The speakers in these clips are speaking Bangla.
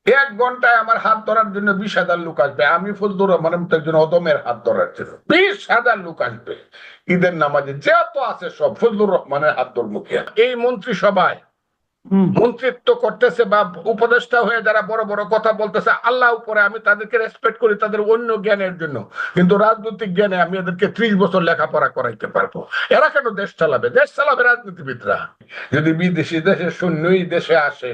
1 ঘন্টায় আমার হাত ধরার জন্য 20,000 লোক আসবে। আমি ফজলুর রহমানের মতো একজন অদমের হাত ধরার জন্য 20,000 লোক আসবে। ঈদের নামাজে যত আছে সব ফজলুর রহমানের হাত ধর্মুখিয়া। এই মন্ত্রিসভায় মন্ত্রিত্ব করতেছে বা উপদেষ্টা হয়ে যারা বড় বড় কথা বলতেছে, আল্লাহ উপরে, আমি তাদেরকে রেসপেক্ট করি তাদের অন্য জ্ঞানের জন্য, কিন্তু রাজনৈতিক জ্ঞানে আমি এদেরকে 30 বছর লেখাপড়া করাইতে পারবো। এরা কেন দেশ চালাবে? দেশ চালাবে রাজনীতিবিদরা। যদি বিদেশি দেশের সৈন্যই দেশে আসে,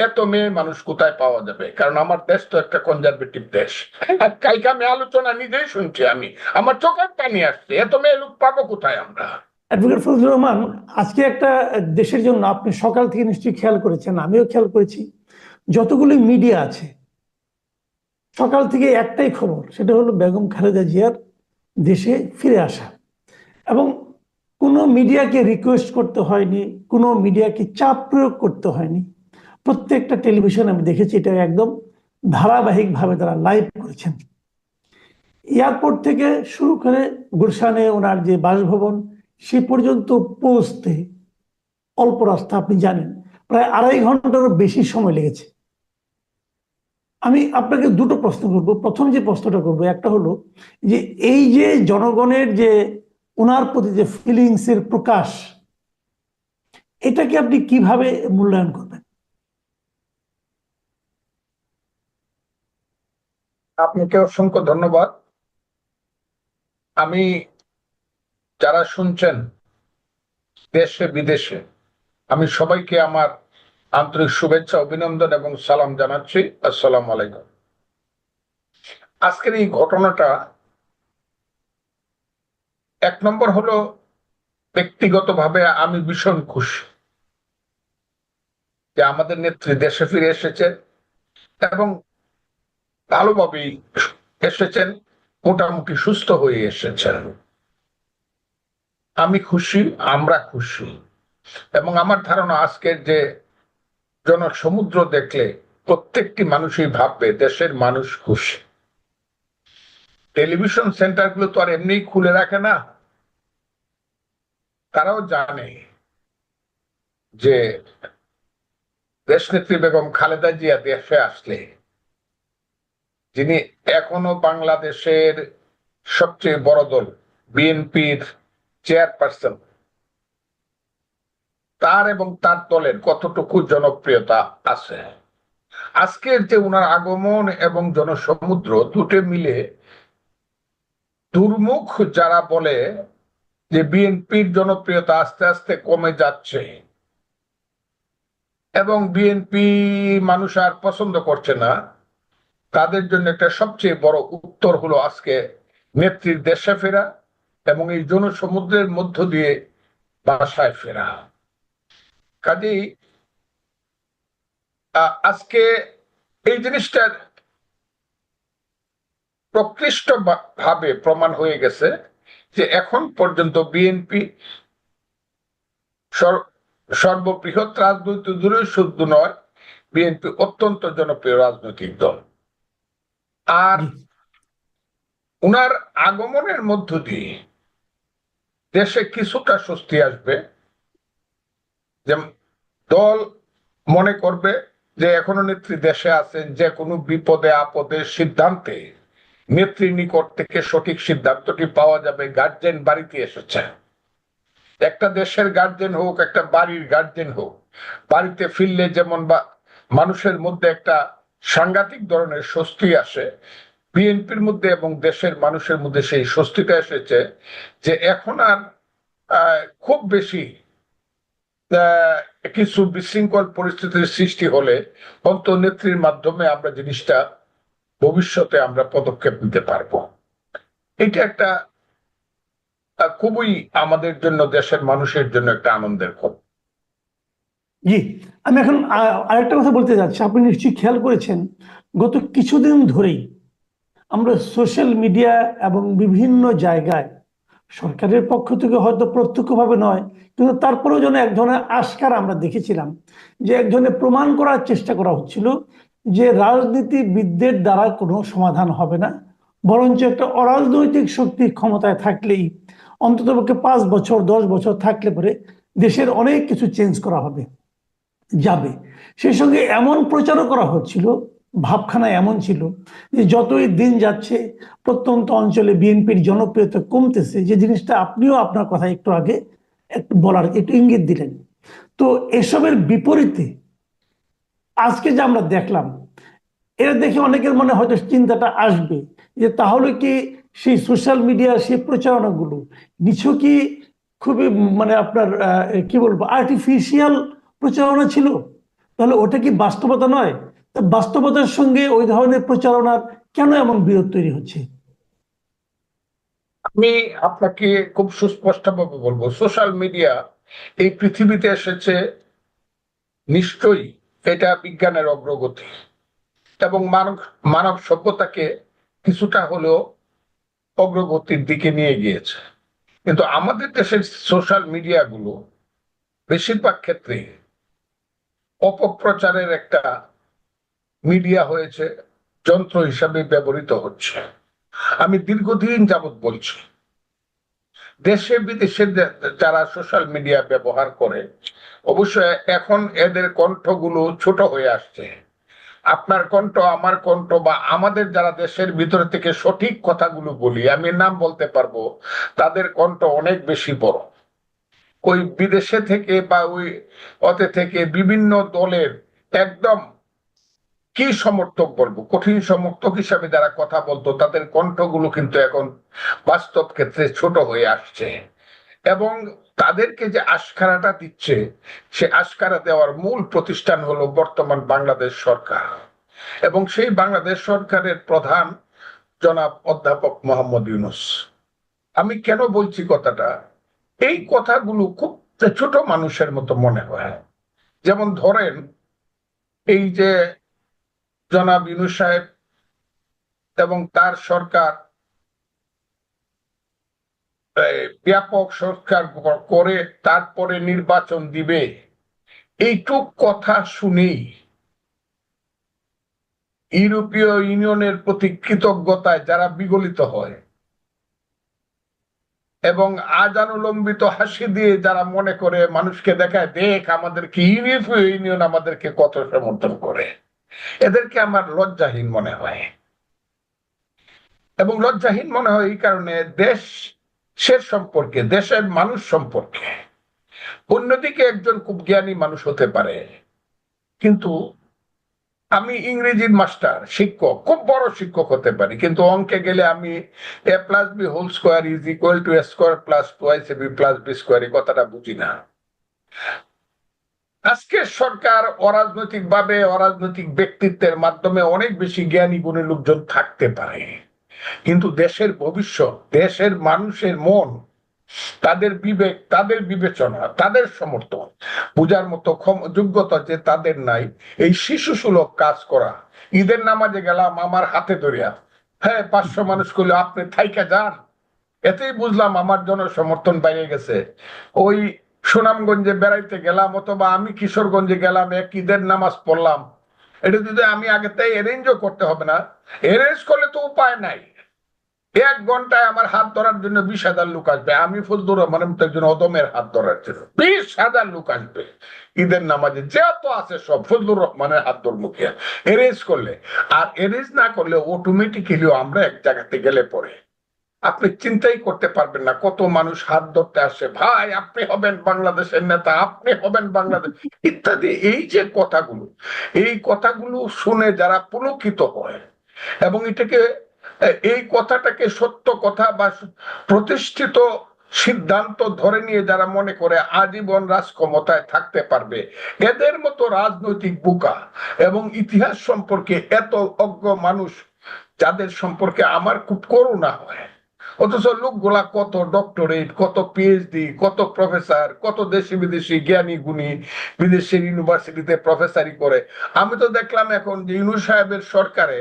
এত মেয়ে মানুষ কোথায় পাওয়া যাবে? কারণ আমার দেশ তো একটা কনজারভেটিভ দেশ। আর কালকে আমি আলোচনা নিজেই শুনছি, আমি আমার চোখের পানি আসছে, এত মেয়ে লোক পাবো কোথায় আমরা? অ্যাডভোকেট ফজলুর রহমান, আজকে একটা দেশের জন্য আপনি সকাল থেকে নিশ্চয়ই খেয়াল করেছেন, আমিও খেয়াল করেছি, যতগুলি মিডিয়া আছে সকাল থেকে একটাই খবর, সেটা হলো বেগম খালেদা জিয়ার দেশে ফিরে আসা। এবং কোনো মিডিয়াকে রিকোয়েস্ট করতে হয়নি, কোনো মিডিয়াকে চাপ প্রয়োগ করতে হয়নি। প্রত্যেকটা টেলিভিশন আমি দেখেছি এটা একদম ধারাবাহিকভাবে তারা লাইভ করেছেন। এয়ারপোর্ট থেকে শুরু করে গুলশানে ওনার যে বাসভবন সে পর্যন্ত পৌঁছতে অল্প রাস্তা, আপনি জানেন, প্রায় 2.5 ঘন্টারও বেশি সময় লেগেছে। আমি আপনাকে দুটো প্রশ্ন করবো। প্রথম যে প্রশ্নটা করবো, একটা হলো যে এই যে জনগণের যে ওনার প্রতি যে ফিলিংস এর প্রকাশ, এটাকে আপনি কিভাবে মূল্যায়ন করবেন? আপনাকে অসংখ্য ধন্যবাদ। আমি, যারা শুনছেন দেশে বিদেশে, আমি সবাইকে আমার আন্তরিক শুভেচ্ছা, অভিনন্দন এবং সালাম জানাচ্ছি। আসসালামু আলাইকুম। আজকের এই ঘটনাটা, 1 নম্বর হলো, ব্যক্তিগতভাবে আমি ভীষণ খুশি যে আমাদের নেত্রী দেশে ফিরে এসেছেন এবং ভালোভাবেই এসেছেন, মোটামুটি সুস্থ হয়ে এসেছেন। আমি খুশি, আমরা খুশি। এবং আমার ধারণা আজকের যে জনসমুদ্র দেখলে প্রত্যেকটি মানুষই ভাববে দেশের মানুষ খুশি। টেলিভিশন সেন্টারগুলো তো আর এমনি খুলে রাখে না, তারাও জানে যে দেশনেত্রী বেগম খালেদা জিয়া দেশে আসলে, যিনি এখনো বাংলাদেশের সবচেয়ে বড় দল বিএনপির চেয়ারপারসন, তার এবং তার দলের কতটুকু জনপ্রিয়তা আছে। আজকের যে উনার আগমন এবং জনসমুদ্র দুটো মিলে, দুর্মুখ যারা বলে যে বিএনপির জনপ্রিয়তা আস্তে আস্তে কমে যাচ্ছে এবং বিএনপি মানুষ আর পছন্দ করছে না, তাদের জন্য একটা সবচেয়ে বড় উত্তর হলো আজকে নেত্রীর দেশে ফেরা এবং এই জনসমুদ্রের মধ্য দিয়ে বাসায় ফেরা। কাজেই আজকে এই জিনিসটার প্রকৃষ্ট ভাবে প্রমাণ হয়ে গেছে যে এখন পর্যন্ত বিএনপি সর্ববৃহৎ রাজনৈতিক দলই শুধু নয়, বিএনপি অত্যন্ত জনপ্রিয় রাজনৈতিক দল। আর উনার আগমনের মধ্য দিয়ে দেশে কিছুটা স্বস্তি আসবে, যে দল মনে করবে যে এখনো নেত্রী দেশে আছেন, যে কোনো বিপদে আপদে সিদ্ধান্তে নেত্রীর নিকট থেকে সঠিক সিদ্ধান্তটি পাওয়া যাবে। গার্জেন বাড়িতে এসেছে, একটা দেশের গার্জেন হোক, একটা বাড়ির গার্জেন হোক, বাড়িতে ফিরলে যেমন বা মানুষের মধ্যে একটা সাংঘাতিক ধরনের স্বস্তি আসে, বিএনপির মধ্যে এবং দেশের মানুষের মধ্যে সেই স্বস্তিটা এসেছে যে এখন আর খুব বেশি কিছু বিশৃঙ্খল পরিস্থিতির সৃষ্টি হলে অন্তত নেত্রীর মাধ্যমে আমরা জিনিসটা ভবিষ্যতে আমরা পদক্ষেপ নিতে পারবো। এটা একটা খুবই আমাদের জন্য, দেশের মানুষের জন্য একটা আনন্দের খবর। জি, আমি এখন আরেকটা কথা বলতে যাচ্ছি। আপনি নিশ্চয়ই খেয়াল করেছেন, গত কিছুদিন ধরেই আমরা সোশ্যাল মিডিয়া এবং বিভিন্ন জায়গায় সরকারের পক্ষ থেকে হয়তো প্রত্যক্ষভাবে নয়, কিন্তু তারপরেও যেন এক ধরনের আশকারা আমরা দেখেছিলাম, যে এক ধরনের প্রমাণ করার চেষ্টা করা হচ্ছিল যে রাজনীতিবিদদের দ্বারা কোনো সমাধান হবে না, বরঞ্চ একটা অরাজনৈতিক শক্তি ক্ষমতায় থাকলেই, অন্ততপক্ষে 5 বছর 10 বছর থাকলে পরে দেশের অনেক কিছু চেঞ্জ করা হবে, যাবে। সেই সঙ্গে এমন প্রচারও করা হচ্ছিল ভাবখানা এমন ছিল যে যতই দিন যাচ্ছে প্রত্যন্ত অঞ্চলে বিএনপির জনপ্রিয়তা কমতেছে, যে জিনিসটা আপনিও আপনার কথা একটু আগে একটু বলার একটু ইঙ্গিত দিলেন। তো এসবের বিপরীতে আজকে যে আমরা দেখলাম, এটা দেখে অনেকের মনে হয়তো চিন্তাটা আসবে যে তাহলে কি সেই সোশ্যাল মিডিয়া সেই প্রচারণাগুলো নিছকই খুবই মানে আপনার কি বলবো আর্টিফিশিয়াল প্রচারণা ছিল? তাহলে ওটা কি বাস্তবতা নয়? তা বাস্তবতার সঙ্গে ওই ধরনের প্রচারণার কেন এমন বিরোধ তৈরি হচ্ছে? আমি আপনাকে খুব সুস্পষ্টভাবে বলবো, সোশ্যাল মিডিয়া এই পৃথিবীতে এসেছে নিশ্চয়ই এটা বিজ্ঞানের অগ্রগতি এবং মানব মানব সভ্যতাকে কিছুটা হলেও অগ্রগতির দিকে নিয়ে গিয়েছে। কিন্তু আমাদের দেশের সোশ্যাল মিডিয়া গুলো বেশিরভাগ ক্ষেত্রে অপপ্রচারের একটা মিডিয়া হয়েছে, যন্ত্র হিসাবে ব্যবহৃত হচ্ছে। আমি দীর্ঘদিন যাবৎ বলছি, দেশে বিদেশে যারা সোশ্যাল মিডিয়া ব্যবহার করে, অবশ্যই এখন এদের কণ্ঠগুলো ছোট হয়ে আসছে। আপনার কণ্ঠ, আমার কণ্ঠ, বা আমাদের যারা দেশের ভিতরে থেকে সঠিক কথাগুলো বলি, আমি নাম বলতে পারবো, তাদের কণ্ঠ অনেক বেশি বড়। ওই বিদেশে থেকে বা ওই অতে থেকে বিভিন্ন দলের একদম কি সমর্থক বলবো, কঠিন সমর্থক হিসাবে যারা কথা বলতো, তাদের কণ্ঠগুলো কিন্তু এখন বাস্তব ক্ষেত্রে ছোট হয়ে আসছে। এবং তাদেরকে যে আস্কারাটা দিচ্ছে, সে আস্কারা দেওয়ার মূল প্রতিষ্ঠান হলো বর্তমান বাংলাদেশ সরকার, এবং সেই বাংলাদেশ সরকারের প্রধান জনাব অধ্যাপক মোহাম্মদ ইউনূস। আমি কেন বলছি কথাটা, এই কথাগুলো খুব ছোট মানুষের মতো মনে হয়। যেমন ধরেন, এই যে জনাব ইউনূস সাহেব এবং তার সরকার ব্যাপক সংস্কার করে তারপরে নির্বাচন দিবে, এইটুক কথা শুনেই ইউরোপীয় ইউনিয়নের প্রতি কৃতজ্ঞতায় যারা বিগলিত হয় এবং আজানুলম্বিত হাসি দিয়ে যারা মনে করে, মানুষকে দেখায়, দেখ আমাদেরকে ইউরোপীয় ইউনিয়ন আমাদেরকে কত সমর্থন করে, এদেরকে আমার লজ্জাহীন মনে হয়। এবং লজ্জাহীন মনে হয় এই কারণে, দেশের সম্পর্কে, দেশের মানুষ সম্পর্কে, অন্যদিকে একজন খুব জ্ঞানী মানুষ হতে পারে, কিন্তু আমি ইংরেজির মাস্টার, শিক্ষক, খুব বড় শিক্ষক হতে পারি, কিন্তু অঙ্কে গেলে আমি a plus b whole square is equal to a square plus twice ab plus b square, এই কথাটা বুঝি না। আজকে সরকার অরাজনৈতিক ভাবে, অরাজনৈতিক ব্যক্তিত্বের মাধ্যমে অনেক বেশি জ্ঞানী গুণী লোকজন থাকতে পারে, কিন্তু দেশের ভবিষ্যৎ, দেশের মানুষের মন, তাদের বিবেক, তাদের বিবেচনা, তাদের সমর্থন পূজার মতো যোগ্যতা যে তাদের নাই, এই শিশু সুলভ কাজ করা। ঈদের নামাজে গেলাম, আমার হাতে ধরিয়া, হ্যাঁ 500 মানুষ করলে আপনি থাইকা যান, এতেই বুঝলাম আমার জন্য সমর্থন বাইরে গেছে। ওই সুনামগঞ্জে বেড়াইতে গেলাম, অথবা আমি কিশোরগঞ্জে গেলাম, এক ঈদের নামাজ পড়লাম, এটা যদি আমি আগে তাই অ্যারেঞ্জও করতে হবে না, অ্যারেঞ্জ করলে তো উপায় নাই, 1 ঘন্টায় আমার হাত ধরার জন্য 20,000 লোক আসবে। আমি ফজলুর রহমানের মতো একজন অদমের হাত ধরার জন্য 20,000 লোক আসবে ঈদের নামাজে, যত আছে সব ফজলুর রহমানের হাত ধর্মকে এরেঞ্জ করলে। আর এরেঞ্জ না করলে অটোমেটিক্যালি আমরা এক জায়গাতে গেলে পরে আপনি চিন্তাই করতে পারবেন না কত মানুষ হাত ধরতে আসে, ভাই আপনি হবেন বাংলাদেশের নেতা, আপনি হবেন বাংলাদেশ ইত্যাদি। এই যে কথাগুলো, এই কথাগুলো শুনে যারা পুলকিত হয় এবং এটাকে, এই কথাটাকে সত্য কথা বা প্রতিষ্ঠিত সিদ্ধান্ত ধরে নিয়ে যারা মনে করে আজীবন রাজ ক্ষমতায় থাকতে পারবে, এদের মতো রাজনৈতিক বোকা এবং ইতিহাস সম্পর্কে এত অজ্ঞ মানুষ, যাদের সম্পর্কে আমার খুব করুণা হয়। অথচ লোকগুলা কত ডক্টরেট, কত পিএইচডি, কত প্রফেসর, কত দেশি বিদেশি জ্ঞানী গুণী বিদেশের ইউনিভার্সিটিতে প্রফেসরি করে। আমি তো দেখলাম এখন যে ইউনূস সাহেবের সরকারে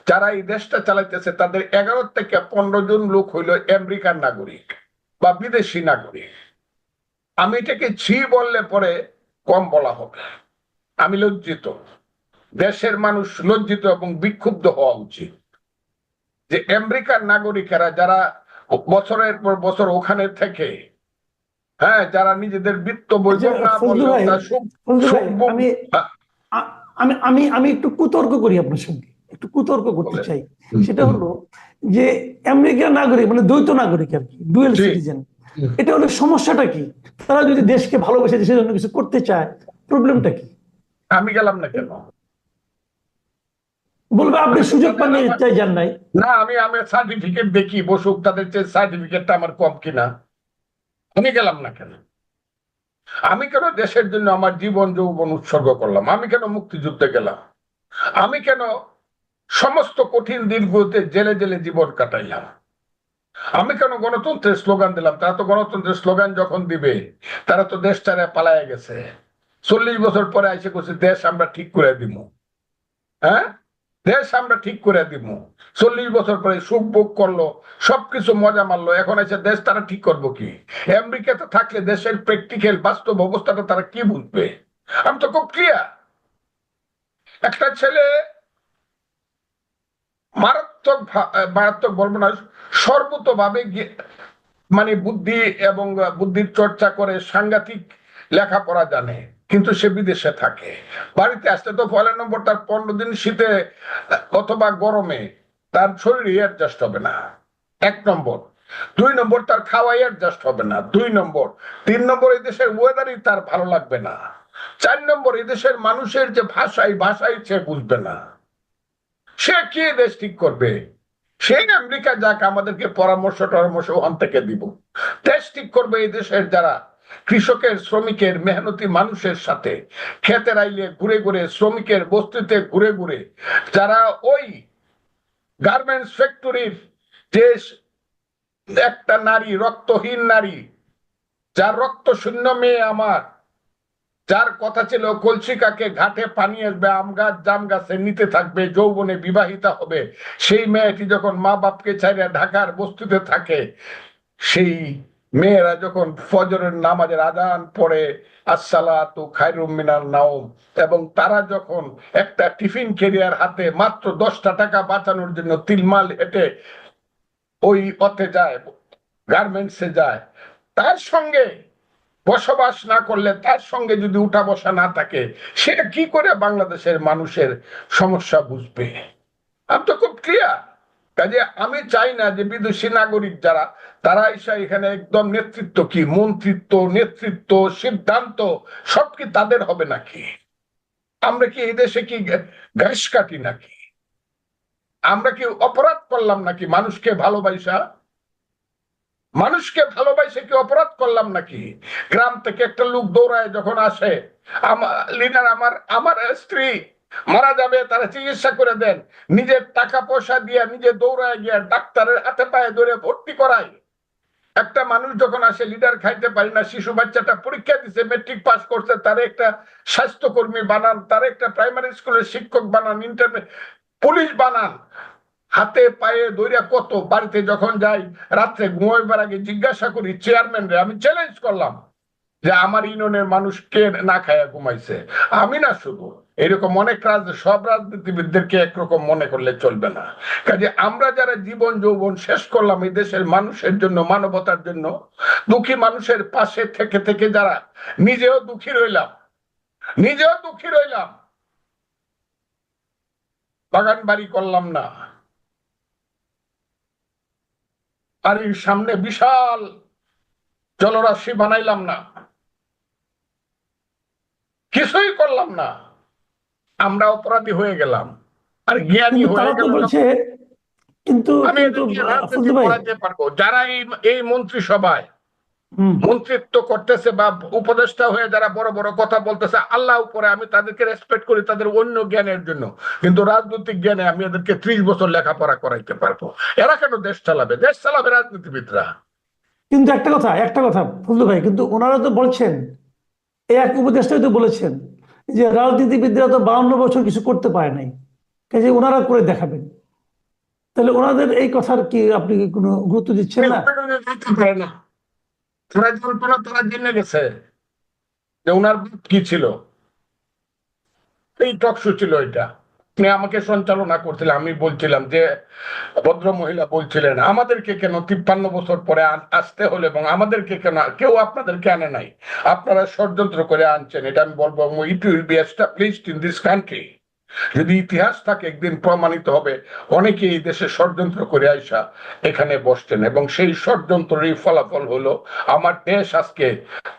যারা এই দেশটা চালাইতেছে, তাদের 11 থেকে 15 জন লোক হইল আমেরিকার নাগরিক বা বিদেশি নাগরিক। আমি এটাকে ছি বললে পরে কম বলা হবে। আমি লজ্জিত, দেশের মানুষ লজ্জিত এবং বিক্ষুব্ধ হওয়া উচিত যে আমেরিকার নাগরিকেরা যারা বছরের পর বছর ওখানে থেকে, হ্যাঁ, যারা নিজেদের বৃত্ত বৈভব না ফজলু বললেও ভাই, তার সুখ ফজলু ভাই, সুখ আমি আমি আমি আমি একটু কুতর্ক করি আপনার সঙ্গে, একটু কুতর্ক করতে বলেন। চাই। সেটা হলো যে আমেরিকার নাগরিক মানে দ্বৈত নাগরিক আর কি, ডুয়েল জি। সিটিজেন, এটা হলো সমস্যাটা কি? তারা যদি দেশকে ভালোবেসে দেশের জন্য কিছু করতে চায়, প্রবলেমটা কি? আমি গেলাম না কেন? বলবে আপনি আমি তো সুযোগ তাদের পাননি আমার তাই যান নাই। না, আমি আমি সার্টিফিকেট দেখি বসুক, তাদের চেয়ে সার্টিফিকেটটা আমার কম কিনা। আমি গেলাম না কেন? আমি কেন দেশের জন্য আমার জীবন যৌবন উৎসর্গ করলাম? আমি কেন মুক্তিযুদ্ধে গেলাম? আমি কেন সমস্ত কঠিন দিনগুলোতে জেলে জেলে জীবন কাটাইলাম? আমি কেন গণতন্ত্রের স্লোগান দিলাম? তারা তো গণতন্ত্রের স্লোগান যখন দিবে, তারা তো দেশ ছাড়া পালায় গেছে। 40 বছর পরে এসে করছে দেশ আমরা ঠিক করে দিব। হ্যাঁ, দেশ আমরা ঠিক করে দিব। 40 বছর পরে সুখ ভোগ করলো, সবকিছু মজা মারলো, এখন এসে দেশ তারা ঠিক করবো কি? আমেরিকাতে থাকলে দেশের প্র্যাকটিক্যাল বাস্তব অবস্থাটা তারা কি বুঝবে? আমি তো খুব ক্লিয়ার। একটা ছেলে মারাত্মক মারাত্মক বলবো না, সর্বতভাবে মানে বুদ্ধি এবং বুদ্ধির চর্চা করে সাংঘাতিক লেখাপড়া জানে, কিন্তু সে বিদেশে থাকে। বাড়িতে আসতে তো পয়লা নম্বর তার 15 দিন শীতে অথবা গরমে তার শরীর অ্যাডজাস্ট হবে না, 1 নম্বর। 2 নম্বর, তার খাওয়াই অ্যাডজাস্ট হবে না, 2 নম্বর। 3 নম্বর, এই দেশের ওয়েদারই তার ভালো লাগবে না। 4 নম্বর, এই দেশের মানুষের যে ভাষাই সে বুঝবে না। সে কি দেশ ঠিক করবে? সে আমেরিকা যাক, আমাদেরকে পরামর্শ টরামর্শ ওখান থেকে দিব। দেশ ঠিক করবে এই দেশের যারা কৃষকের, শ্রমিকের, মেহনতি মানুষের সাথে খেতের আইলে ঘুরে ঘুরে, শ্রমিকের বস্তিতে ঘুরে ঘুরে, যারা ওই গার্মেন্টস ফ্যাক্টরির যে একটা নারী, রক্তহীন নারী, যার রক্ত শূন্য মেয়ে আমার, যার কথা ছিল কলসিকাকে ঘাটে পানি আসবে, আম গাছ জাম গাছে নিতে থাকবে, যৌবনে বিবাহিতা হবে, সেই মেয়েটি যখন মা বাপকে ছাইড়া ঢাকার বস্তিতে থাকে, সেই মেয়েরা যখন ফজরের নামাজের আজান পড়ে, আসসালাতু খায়রুম মিনান নাওম, এবং তারা যখন একটা টিফিন ক্যারিয়ার হাতে মাত্র 10টা টাকা বাঁচানোর জন্য তিলমাল হেঁটে ওই পথে যায়, গার্মেন্টসে যায়, তার সঙ্গে বসবাস না করলে, তার সঙ্গে যদি উঠা বসা না থাকে, সে কি করে বাংলাদেশের মানুষের সমস্যা বুঝবে? আমি তো খুব ক্লিয়ার। কাজে আমি চাই না যে বিদেশি নাগরিক যারা, তারা এসে এখানে একদম নেতৃত্ব কি, মন্ত্রিত্ব, নেতৃত্ব, সিদ্ধান্ত সব কি তাদের হবে নাকি? আমরা কি এই দেশে কি ঘাস কাটি নাকি? আমরা কি অপরাধ করলাম নাকি? মানুষকে ভালোবাসে কি অপরাধ করলাম নাকি? গ্রাম থেকে একটা লোক দৌড়ায় যখন আসে, আমার লিডার, আমার আমার স্ত্রী মারা যাবে, তারা চিকিৎসা করে দেন, নিজের টাকা পয়সা দিয়ে নিজে দৌড়ায় গিয়ে ডাক্তারের হাতে পায়ে ধরে ভর্তি করায়। একটা মানুষ যখন আসে, লিডার খাইতে পারি না, শিশু বাচ্চাটা পরীক্ষা দিছে, মেট্রিক পাস করছে, তার একটা স্বাস্থ্যকর্মী বানান, তার একটা প্রাইমারি স্কুলের শিক্ষক বানান, ইন্টারনেট পুলিশ বানান, হাতে পায়ে দৌড়া কত। বাড়িতে যখন যাই, রাত্রে ঘুমাইবার আগে জিজ্ঞাসা করি চেয়ারম্যান রে, আমি চ্যালেঞ্জ করলাম যে আমার ইউনিয়নের মানুষ কে না খায়া ঘুমাইছে? আমি না শুধু, এরকম অনেক সব রাজনীতিবিদদেরকে একরকম মনে করলে চলবে না। কাজে আমরা যারা জীবন যৌবন শেষ করলাম এই দেশের মানুষের জন্য, মানবতার জন্য, দুঃখী মানুষের পাশে থেকে থেকে যারা নিজেও দুঃখী রইলাম, বাগান বাড়ি করলাম না, বাড়ির সামনে বিশাল জলরাশি বানাইলাম না, কিছুই করলাম না, আমরা অপরাধী হয়ে গেলাম। আর জ্ঞানী কিন্তু হয়ে তারা তো গেল বলছে, কিন্তু আমি কিন্তু এদেরকে রাজনীতি ফজলু ভাই, করাতে পারবো। যারা এই মন্ত্রিসভায় হুম, মন্ত্রিত্ব করতেছে বা উপদেষ্টা হয়ে যারা বড় বড় কথা বলতেছে, আল্লাহ উপরে, আমি তাদেরকে রেসপেক্ট করি তাদের অন্য জ্ঞানের জন্য, কিন্তু রাজনৈতিক জ্ঞানে আমি এদেরকে 30 বছর লেখাপড়া করাইতে পারবো। এরা কেন দেশ চালাবে? দেশ চালাবে রাজনীতিবিদরা। কিন্তু একটা কথা ফজলু ভাই, কিন্তু ওনারা তো বলছেন, এই এক উপদেষ্টাই তো বলেছেন যে রাজনীতিবিদরা তো 52 বছর কিছু করতে পারে নাই, কাজে ওনারা করে দেখাবেন। তাহলে ওনাদের এই কথার কি আপনি কি কোনো গুরুত্ব দিচ্ছেন না? পারে না, তারা যন্ত্রণা তারা জেনে গেছে যে ওনার কি ছিল, এই টকশো ছিল এটা। আপনি আমাকে সঞ্চালনা করছিলেন, আমি বলছিলাম যে ভদ্র মহিলা বলছিলেন আমাদেরকে কেন 53 বছর পরে আসতে হলো এবং আমাদেরকে কেন কেউ আপনাদেরকে আনে নাই, আপনারা ষড়যন্ত্র করে আনছেন। এটা আমি বলবো it will be established in this country. যদি ইতিহাস থাকে একদিন প্রমাণিত হবে অনেকে এই দেশে ষড়যন্ত্র করে আইসা এখানে বসছেন এবং সেই ষড়যন্ত্রের ফলাফল হলো আমার দেশ আজকে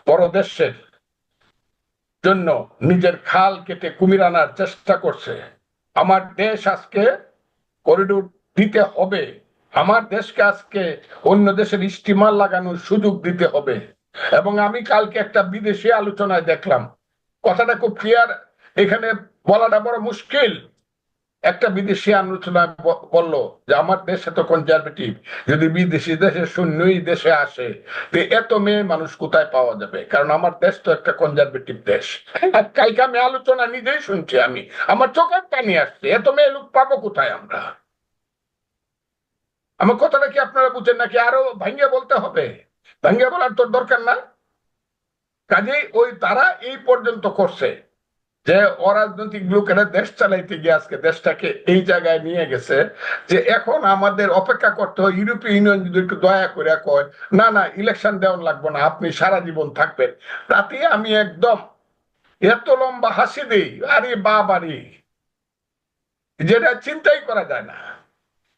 বড় দেশের জন্য নিজের খাল কেটে কুমির আনার চেষ্টা করছে। আমার দেশ আজকে করিডোর দিতে হবে, আমার দেশকে আজকে অন্য দেশের স্টিমার লাগানোর সুযোগ দিতে হবে। এবং আমি কালকে একটা বিদেশি আলোচনায় দেখলাম, কথাটা খুব ক্লিয়ার, এখানে বলাটা বড় মুশকিল। একটা বিদেশি আলোচনায় বললো যে আমার দেশ এত কনজারভেটিভ, যদি বিদেশি দেশের সৈন্যই দেশে আসে তো এত মেয়ে মানুষ কোথায় পাওয়া যাবে, কারণ আমার দেশ তো একটা কনজারভেটিভ দেশ। আর কালকে আমি আলোচনা নিজেই শুনছি, আমি আমার চোখের পানি আসছে, এত মেয়ে লোক পাবো কোথায় আমরা? আমার কথাটা কি আপনারা বুঝেন নাকি আরো ভাঙ্গে বলতে হবে? ভাঙ্গে বলার তোর দরকার না। কাজেই ওই তারা এই পর্যন্ত করছে যে অরাজনৈতিক লোকেরা দেশ চালাইতে গিয়ে আজকে দেশটাকে এই জায়গায় নিয়ে গেছে যে এখন আমাদের অপেক্ষা করতে হয় ইউরোপীয় ইউনিয়ন যদি একটু দয়া করে কয় না না ইলেকশন দেওয়ান লাগবে না, আপনি সারা জীবন থাকবেন, তাতে আমি একদম এত লম্বা হাসি দিই, আরে বাবারি, যেটা চিন্তাই করা যায় না।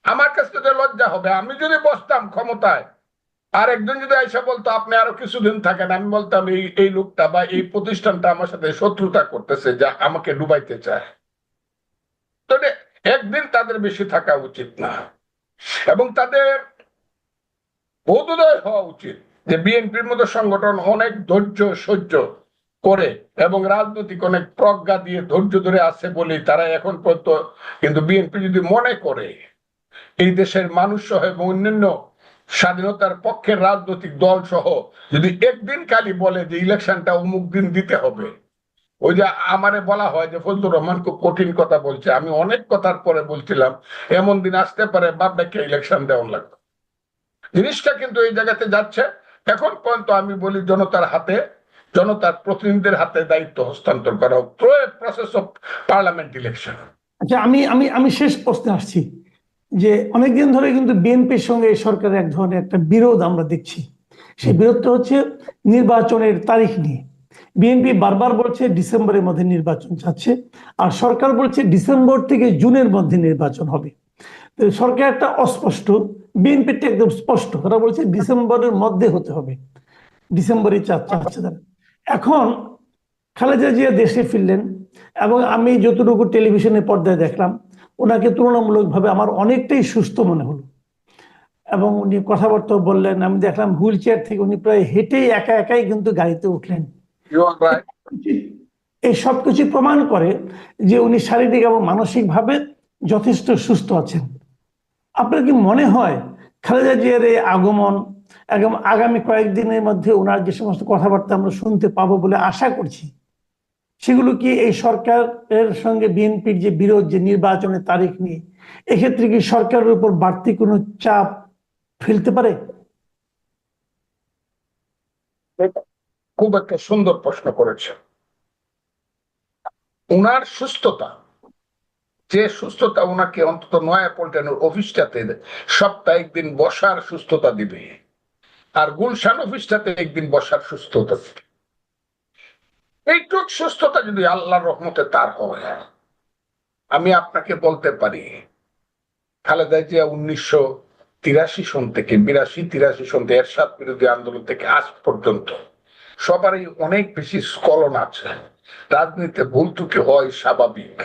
আমার কাছে তো লজ্জা হবে, আমি যদি বসতাম ক্ষমতায় আর একজন যদি আইসা বলতো আপনি আরো কিছুদিন থাকেন, আমি বলতাম এই লোকটা বা এই প্রতিষ্ঠানটা আমার সাথে শত্রুতা করতেছে, যা আমাকে ডুবাইতে চায়। তো একদিন তাদের বেশি থাকা উচিত না এবং তাদের বোধোদয় হওয়া উচিত যে বিএনপির মতো সংগঠন অনেক ধৈর্য সহ্য করে এবং রাজনৈতিক অনেক প্রজ্ঞা দিয়ে ধৈর্য ধরে আছে বলেই তারা এখন পর্যন্ত। কিন্তু বিএনপি যদি মনে করে এই দেশের মানুষ সহ এবং অন্যান্য স্বাধীনতার পক্ষের রাজনৈতিক দল সহ যদি একদিন খালি বলে যে ইলেকশনটা অমুক দিন দিতে হবে, ওই যে আমারে বলা হয় যে ফজলুর রহমান খুব কঠিন কথা বলছে, আমি অনেক কথার পরে বলছিলাম এমন দিন আসতে পারে বাপটাকে ইলেকশন দেওয়া লাগবে। জিনিসটা কিন্তু এই জায়গাতে যাচ্ছে। এখন পর্যন্ত আমি বলি জনতার হাতে, জনতার প্রতিনিধিদের হাতে দায়িত্ব হস্তান্তর করা হোক through a process of parliament election. আচ্ছা, আমি আমি আমি শেষ প্রশ্নে আসছি যে অনেকদিন ধরে কিন্তু বিএনপির সঙ্গে এই সরকারের এক ধরনের একটা বিরোধ আমরা দেখছি। সেই বিরোধটা হচ্ছে নির্বাচনের তারিখ নিয়ে। বিএনপি বারবার বলছে ডিসেম্বরের মধ্যে নির্বাচন চাচ্ছে, আর সরকার বলছে ডিসেম্বর থেকে জুনের মধ্যে নির্বাচন হবে। তো সরকার একটা অস্পষ্ট, বিএনপিটা একদম স্পষ্ট, তারা বলছে ডিসেম্বরের মধ্যে হতে হবে, ডিসেম্বরে চাচ্ছে তারা। এখন খালেদা জিয়া দেশে ফিরলেন এবং আমি যতটুকু টেলিভিশনের পর্দায় দেখলাম ওনাকে তুলনামূলকভাবে আমার অনেকটাই সুস্থ মনে হলো এবং উনি কথাবার্তা বললেন। আমি দেখলাম হুইল চেয়ার থেকে উনি প্রায় হেঁটেই একা একাই কিন্তু গাড়িতে উঠলেন। এই সবকিছু প্রমাণ করে যে উনি শারীরিক এবং মানসিকভাবে যথেষ্ট সুস্থ আছেন। আপনার কি মনে হয় খালেদা জিয়ার এই আগমন এবং আগামী কয়েকদিনের মধ্যে ওনার যে সমস্ত কথাবার্তা আমরা শুনতে পাবো বলে আশা করছি, সেগুলো কি এই সরকারের সঙ্গে বিএনপির যে বিরোধ, যে নির্বাচনের তারিখ নিয়ে, এক্ষেত্রে কি সরকারের উপর বাড়তি কোনো চাপ ফেলতে পারে? খুব একটা সুন্দর প্রশ্ন করেছে। ওনার সুস্থতা, যে সুস্থতা ওনাকে অন্তত নয়াপল্টনের অফিসটাতে সপ্তাহে একদিন বসার সুস্থতা দিবে আর গুলশান অফিসটাতে একদিন বসার সুস্থতা দিবে, এইটুক সুস্থতা যদি আল্লাহর রহমতে তার হয়, আমি আপনাকে বলতে পারি খালেদা জিয়া 1983 সন থেকে 82-83 সন থেকে এরশাদ বিরোধী আন্দোলন থেকে আজ পর্যন্ত সবারই অনেক বেশি স্খলন আছে। রাজনীতিতে ভুল ত্রুটি হয় স্বাভাবিক,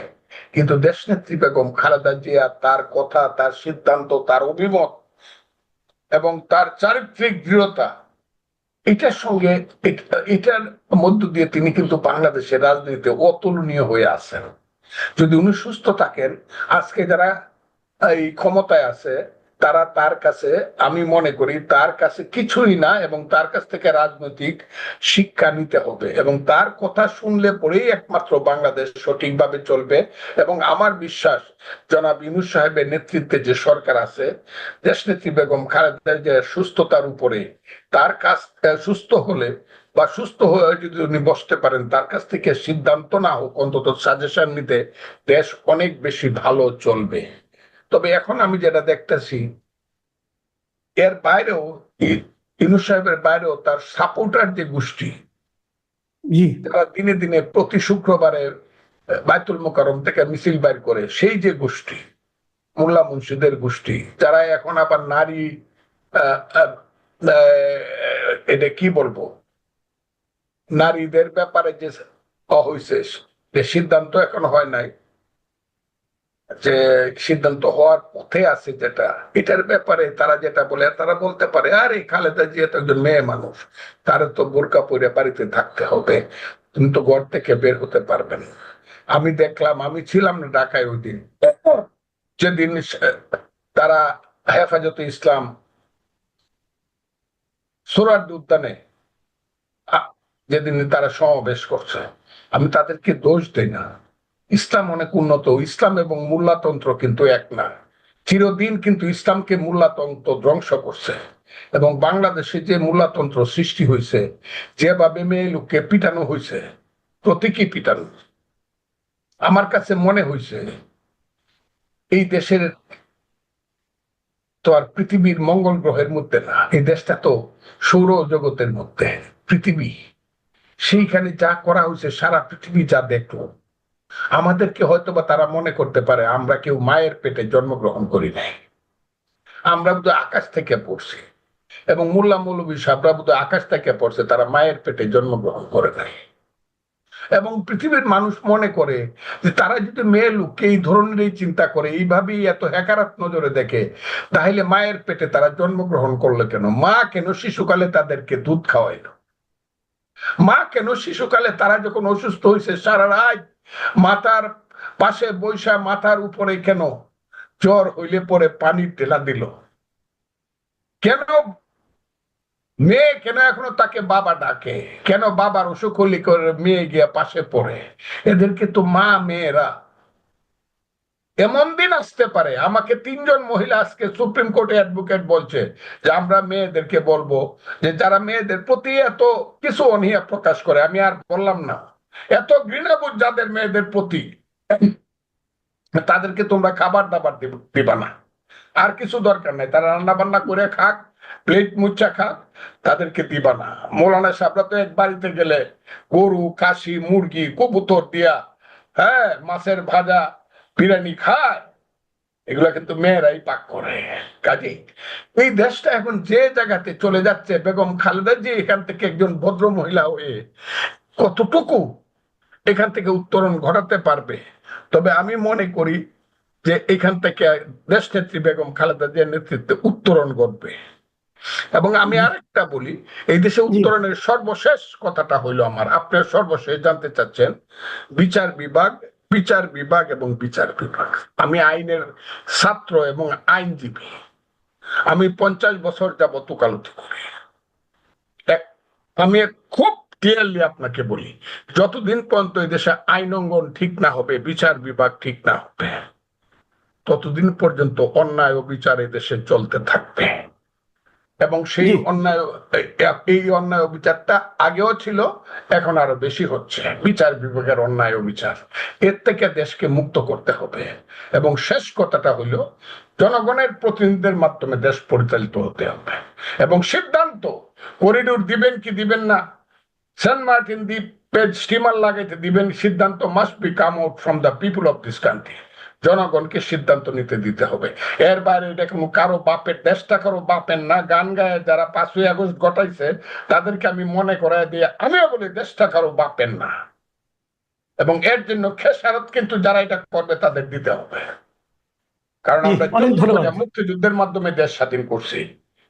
কিন্তু দেশনেত্রী বেগম খালেদা জিয়া তার কথা, তার সিদ্ধান্ত, তার অভিমত এবং তার চারিত্রিক দৃঢ়তা, এটার সঙ্গে এটার মধ্য দিয়ে তিনি কিন্তু বাংলাদেশের রাজনীতিতে অতুলনীয় হয়ে আছেন। যদি উনি সুস্থ থাকেন, আজকে যারা এই ক্ষমতায় আছে তারা তার কাছে, আমি মনে করি তার কাছে কিছুই না এবং তার কাছ থেকে রাজনৈতিক শিক্ষা নিতে হবে এবং তার কথা শুনলে পরেই একমাত্র বাংলাদেশ সঠিকভাবে চলবে। এবং আমার বিশ্বাস জনাব ইউনূস সাহেবের নেতৃত্বে যে সরকার আছে, দেশনেত্রী বেগম খালেদা জিয়ার সুস্থতার উপরে, তার কাছ সুস্থ হলে বা সুস্থ হয়ে যদি উনি বসতে পারেন, তার কাছ থেকে সিদ্ধান্ত না হোক, অন্তত সাজেশন নিতে দেশ অনেক বেশি ভালো চলবে। তবে এখন আমি যেটা দেখতেছি, এর বাইরেও ইউনূস সাহেবের বাইরেও তার সাপোর্টার যে গোষ্ঠী, জি যারা দিনে দিনে প্রতি শুক্রবারে বায়তুল মোকাররম থেকে মিছিল বাইর করে, সেই যে গোষ্ঠী, মোল্লা মুন্সিদের গোষ্ঠী, যারা এখন আবার নারী আহ, আহ, এটা কি বলবো, নারীদের ব্যাপারে যে হয়েছে, যে সিদ্ধান্ত এখন হয় নাই, যে সিদ্ধান্ত হওয়ার পথে আছে যেটা, এটার ব্যাপারে তারা যেটা বলে, তারা বলতে পারে আরে খালেদা জিয়া তো একজন মেয়ে মানুষ, তার তো বোরকা পরে বাড়িতে থাকতে হবে, তুমি তো ঘর থেকে বের হতে পারবেন। আমি দেখলাম, আমি ছিলাম না ঢাকায় ওই দিন, যেদিন তারা হেফাজতে ইসলাম সোহরাওয়ার্দী উদ্যানে যেদিন তারা সমাবেশ করছে, আমি তাদেরকে দোষ দেই না। ইসলাম অনেক উন্নত, ইসলাম এবং মোল্লাতন্ত্র কিন্তু এক না। চিরদিন কিন্তু ইসলামকে মোল্লাতন্ত্র ধ্বংস করছে, এবং বাংলাদেশে যে মোল্লাতন্ত্র সৃষ্টি হয়েছে, যেভাবে মেয়ে লোককে পিটানো হয়েছে, প্রতীকী পিটানো, আমার কাছে মনে হয়েছে এই দেশের তো আর পৃথিবীর মঙ্গল গ্রহের মধ্যে না, এই দেশটা তো সৌরজগতের মধ্যে পৃথিবী। সেইখানে যা করা হয়েছে, সারা পৃথিবী যা দেখলো, আমাদেরকে হয়তোবা তারা মনে করতে পারে আমরা কেউ মায়ের পেটে জন্মগ্রহণ করি নাই, আমরা বোধহয় আকাশ থেকে পড়ছি, এবং মোল্লা মৌলবী সাহেবরা বোধহয় আকাশ থেকে পড়ছে, তারা মায়ের পেটে জন্মগ্রহণ করে নাই। এবং পৃথিবীর মানুষ মনে করে যে তারা যদি মেয়ে লোককে এই ধরনের চিন্তা করে, এইভাবেই এত হ্যাকারাত নজরে দেখে, তাহলে মায়ের পেটে তারা জন্মগ্রহণ করলো কেন? মা কেন শিশুকালে তাদেরকে দুধ খাওয়াইলো? মা কেন শিশুকালে তারা যখন অসুস্থ হয়েছে, সারা রাত মাথার পাশে বৈশা মাথার উপরে কেন জ্বর হইলে পরে পানি ঢেলা দিল? কেন মেয়ে কেন এখনো তাকে বাবা ডাকে? কেন বাবার অসুখ হলে করে মেয়ে গিয়া পাশে পড়ে? এদেরকে তো মা মেয়েরা, এমন দিন আসতে পারে, আমাকে 3জন মহিলা আজকে সুপ্রিম কোর্টে অ্যাডভোকেট বলছে যে আমরা মেয়েদেরকে বলবো যে যারা মেয়েদের প্রতি এত কিছু অনীহা প্রকাশ করে, আমি আর বললাম না, এত ঘৃণাবোধ যাদের মেয়েদের প্রতি, তাদেরকে তোমরা খাবার দাবার দিবা না, আর কিছু দরকার নাই, তারা রান্না বান্না করে খাক, প্লেট মুচ্ছা খাক, তাদেরকে দিবা না। মৌলানা সাহেবরা তো এক বাড়িতে গেলে গরু, খাসি, মুরগি, কবুতর দিয়া, হ্যাঁ, মাছের ভাজা, বিরিয়ানি খায়, এগুলা কিন্তু মেয়েরাই পাক করে। কাজে এই দেশটা এখন যে জায়গাতে চলে যাচ্ছে, বেগম খালেদা জি এখান থেকে একজন ভদ্র মহিলা হয়ে কতটুকু এখান থেকে উত্তরণ ঘটাতে পারবে। তবে আমি মনে করি যে এখান থেকে দেশ নেত্রী বেগম খালেদা জিয়ার নেতৃত্বে উত্তরণ ঘটবে। এবং আমি আরেকটা বলি, এই দেশে জি উত্তরণের সর্বশেষ কথাটা হইলো আমার, আপনার সর্বশেষ জানতে চাচ্ছেন বিচার বিভাগ, বিচার বিভাগ এবং বিচার বিভাগ। আমি আইনের ছাত্র এবং আইনজীবী, আমি 50 বছর যাবত ওকালতি করি। আমি খুব ক্লিয়ারলি আপনাকে বলি, যতদিন পর্যন্ত এই দেশে আইন অঙ্গন ঠিক না হবে, বিচার বিভাগ ঠিক না হবে, ততদিন পর্যন্ত অন্যায় ও বিচার এই দেশে চলতে থাকবে। এবং সেই জি অন্যায়, এই অন্যায় বিচারটা আগেও ছিল, এখন আরো বেশি হচ্ছে। বিচার বিভাগের অন্যায় বিচার, এর থেকে দেশকে মুক্ত করতে হবে। এবং শেষ কথাটা হলো, জনগণের প্রতিনিধিদের মাধ্যমে দেশ পরিচালিত হতে হবে, এবং সিদ্ধান্ত করিডোর দিবেন কি দিবেন না, সেন্ট মার্টিন দ্বীপে স্টিমার লাগাইতে দিবেন, সিদ্ধান্ত must be come out from the people of this country. জনগণকে সিদ্ধান্ত নিতে দিতে হবে। এর বাইরে এটা কোনো কারো বাপের, দেশটা কারো বাপের না। গান গায়ে যারা 5ই আগস্ট ঘটাইছে, তাদেরকে আমি মনে করাই দিয়ে আমিও বলি দেশটা কারো বাপের না, এবং এর জন্য খেসারত কিন্তু যারা এটা করবে তাদের দিতে হবে। কারণ জি আমরা অনেক ধন্যবাদ। মুক্তিযুদ্ধের মাধ্যমে দেশ স্বাধীন করছি,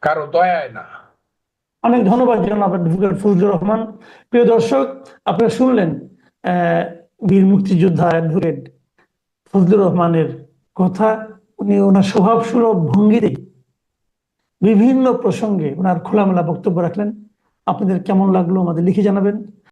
কারো দয়ায় না। অনেক ধন্যবাদ জনাব অ্যাডভোকেট ফজলুর রহমান। প্রিয় দর্শক, আপনারা শুনলেন বীর মুক্তিযোদ্ধা অ্যাডভোকেট ফজলুর রহমানের কথা। উনি ওনার স্বভাব সুলভ ভঙ্গিতে বিভিন্ন প্রসঙ্গে ওনার খোলামেলা বক্তব্য রাখলেন। আপনাদের কেমন লাগলো আমাদের লিখে জানাবেন।